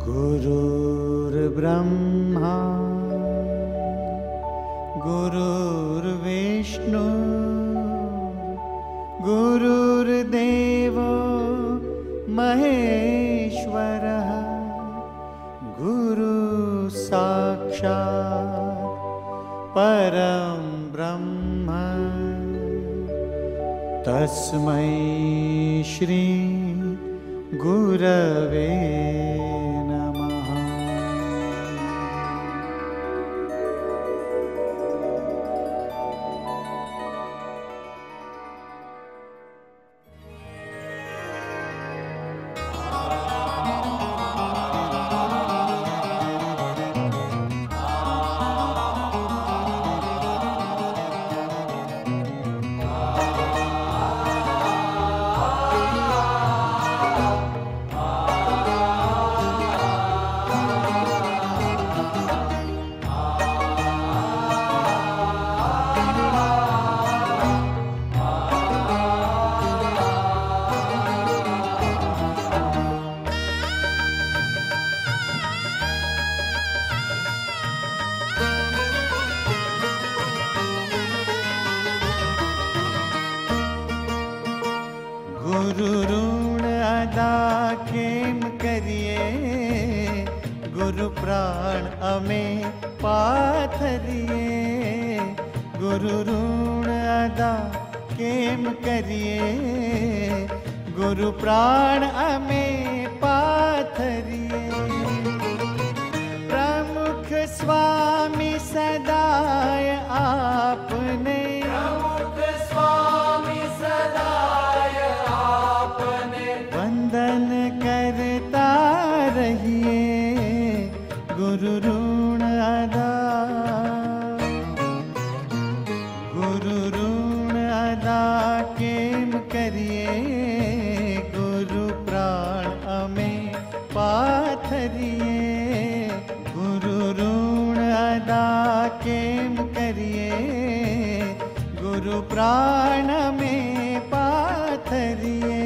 गुरुर्ब्रह्मा गुरुर्विष्णु गुरुर्देवो महेश्वरः गुरु साक्षात् परं ब्रह्म तस्मै श्री गुरवे नमः। गुरु ऋण अदा केम करिए, गुरु प्राण अमे पाथरिए। गुरु ऋण अदा केम करिए, गुरु प्राण अमे पाथरिए। प्रमुख स्वामी सदाय आपने, वंदन करता रहिए गुरु ऋण अदा। गुरु ऋण अदा केम करिए, गुरु प्राण अमे पाथरिए। गुरु ऋण अदा केम करिए, गुरु प्राण में पाथरिए।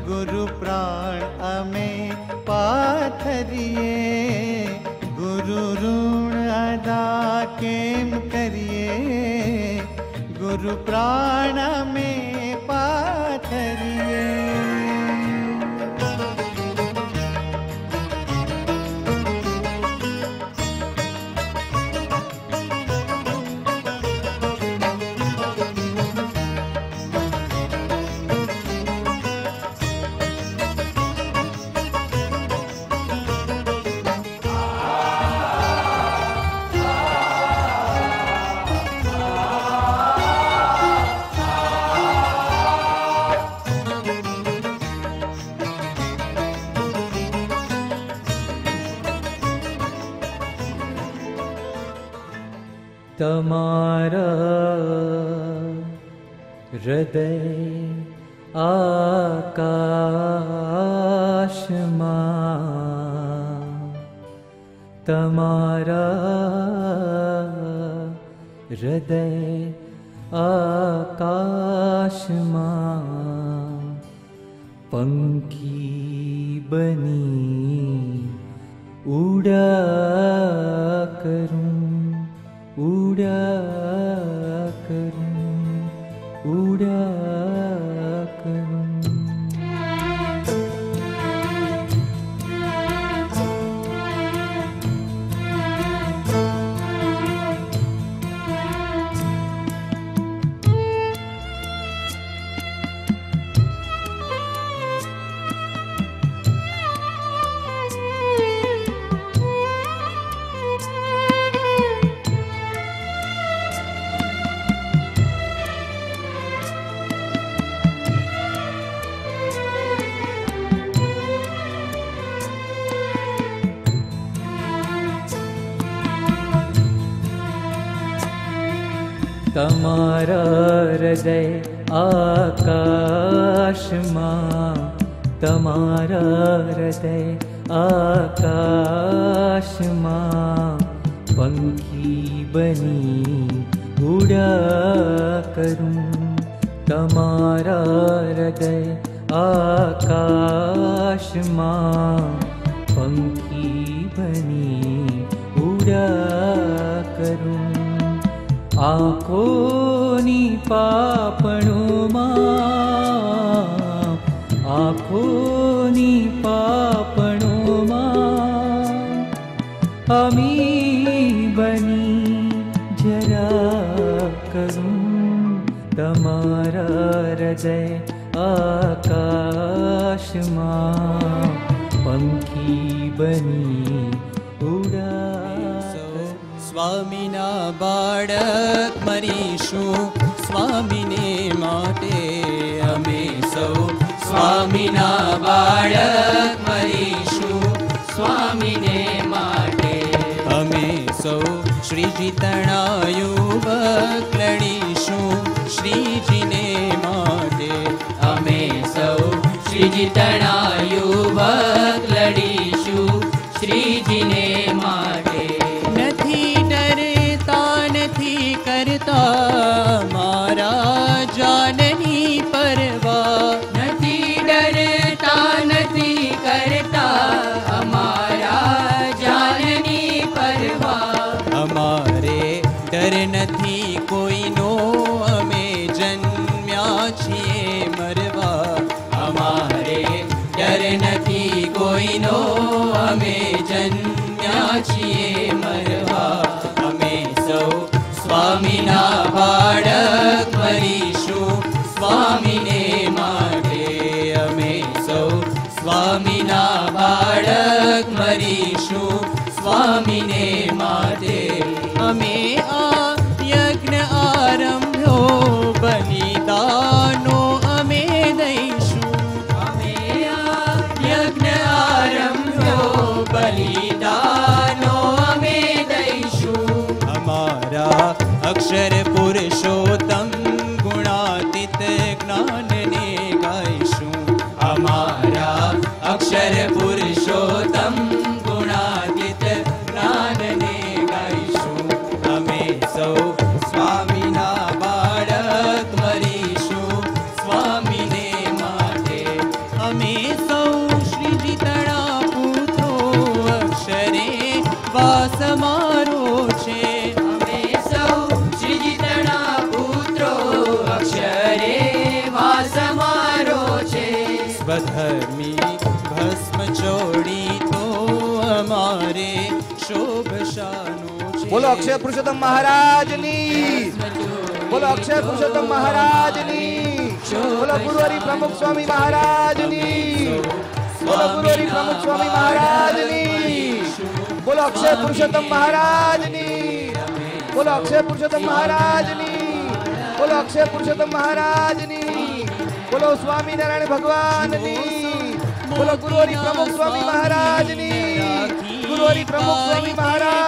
गुरु प्राण अमे पाथरिए। गुरु ऋण अदा केम करिए, गुरु प्राण में पाथरिए। તમારા હૃદય આકાશમાં તમારા હૃદય આકાશમાં પંખી બની ઉડા કરું, ઉડા કરું, ઉડા કરું. તમારા હૃદય આકાશમાં, તમારા હૃદય આકાશમાં પંખી બની ઉડા કરું. તમારા હૃદય આકાશમાં પંખી બની ઉડા કરું. આંખોની પાપણોમાં, આંખોની પાપણોમાં અમી બની જરા કરું. તમારા હૃદય આકાશમાં પંખી બની ઉડા. સ્વામીના બાળક મરીશું, સ્વામીને માટે અમે સૌ. સ્વામીના બાળક મરીશું, સ્વામીને માટે અમે સૌ. શ્રીજી તણા યુવક લડીશું, શ્રીજીને માટે અમે સૌ. શ્રીજી તણા યુવક લડીશું, શ્રીજીને માટે. કરતા મારા જાનની પરવા, નથી ડરતા, નથી કરતા અમારા જાનની પરવા. અમારે ડર નથી કોઈનો, અમે જન્મ્યા છીએ મરવા. અમારે ડર નથી કોઈનો, અમે જન્મ્યા છીએ મરવા. અમે સૌ સ્વામીના બાળક મરીશું, સ્વામીને માટે અમે સૌ. સ્વામીના બાળક મરીશું, સ્વામીને માટે અમે. આ યજ્ઞ આરંભ્યો, બલિદાનો અમે દઈશું. અમે આ યજ્ઞ આરંભ્યો, બલિદાનો અમે દઈશું. અમારા અક્ષર પુરુષોત્તમ ગુણાતીત જ્ઞાનને ગાઈશું. અમારા અક્ષર પુરુષોત્તમ ગુણાતીત જ્ઞાનને ગાઈશું. અમે સૌ સ્વામીના બાળક મરીશું, સ્વામીને માટે અમે સૌ. શ્રીજી તણા પુત્રો અક્ષરે વાસ મારો છે. સ્વધર્મી ભસ્મ ચોડી તો અમારે શોભશાનું છે. બોલો અક્ષય પુરુષોત્તમ મહારાજની, બોલો અક્ષય પુરુષોત્તમ મહારાજની, બોલો ગુરુહરિ પ્રમુખ સ્વામી મહારાજની, બોલો ગુરુહરિ પ્રમુખ સ્વામી મહારાજની, બોલો અક્ષય પુરુષોત્તમ મહારાજની, બોલો અક્ષય પુરુષોત્તમ મહારાજની, બોલો અક્ષય પુરુષોત્તમ મહારાજની, બોલો સ્વામિનારાયણ ભગવાનની, બોલો ગુરુહરિ પ્રમુખ સ્વામી મહારાજની, ગુરુહરિ પ્રમુખ સ્વામી મહારાજ.